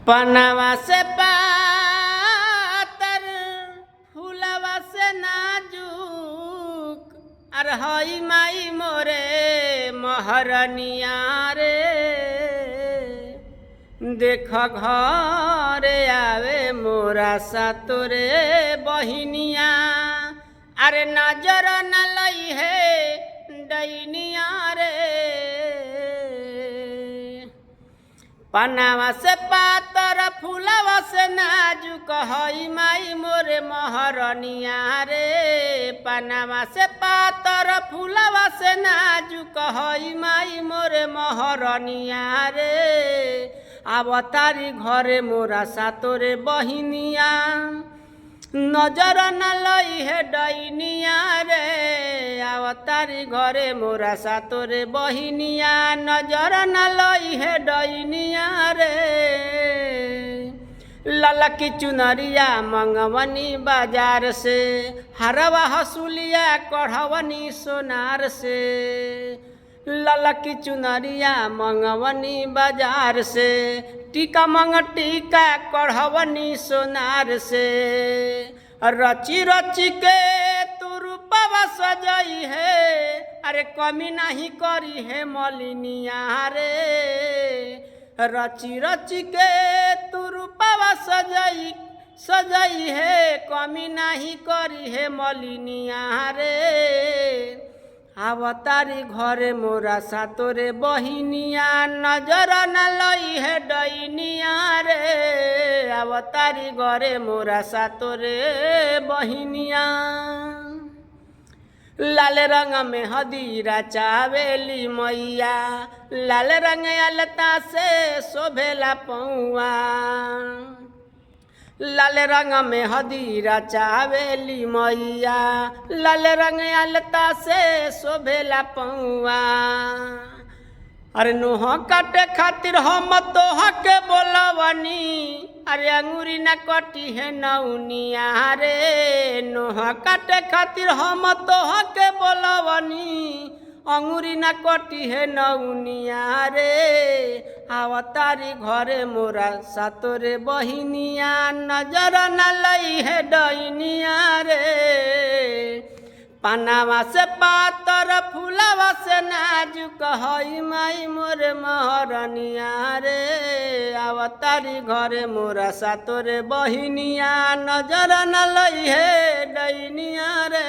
पनवा से पातर फूलवा से नाजुक अरे हई माई मोरे महरनिया रे देख घरे आवे मोरा सातोरे बहिनिया अरे नजर न लई है डैनिया रे पनावा से पातर फूलवा से नाजुक हई माई मोरे महरनिया रे पनावा से पातर फूलवा से नाजुक हई माई मोरे महरनिया रे आवतारी घरे मोरा सातोरे बहिनिया नजर न लई है डैनिया रे आवतारी घरे मोरा सातोरे बहिनिया नजर न लई है डैनिया रे ललकी चुनरिया मंगवनी बाजार से हरवा हसुलिया कढ़वनी सोनार से ललकी चुनरिया मंगवनी बाजार से टीका मंग टीका कढ़वनी सोनार से रची रची के तू रूपवा सजई है अरे कमी नहीं करी है मलिनिया रे रची रची के तू रूपवा सजई है कमी नहीं करी है मलिनिया रे आवतारी घरे मोरा सातोरे बहिनिया नजर न लई है डैनिया रे आवतारी घरे मोरा सातोरे बहिनिया लाल रंग में हदीरा चावेली मैया लाल रंग अलता से शोभेला पौआ लाल रंग में हदीरा चावेली मैया लाल रंग अलता से शोभेला पौआ अरे नोह काटे खातिर हम तोह के बोलवनी अरे अंगूरी न कटी है नौनिया रे नोह काटे खातिर हम तोह के बोलवनी अंगूरी न कटी है नौनिया रे आवतारी घरे मोरा सातोरे बहिनिया नजर न लई है डैनिया रे पनावा से पातर फूलवा से नाजुक हई माई मोरे महरनिया रे आवतारी घरे मोरा सातोरे बहिनिया नजर न लई है डैनिया रे।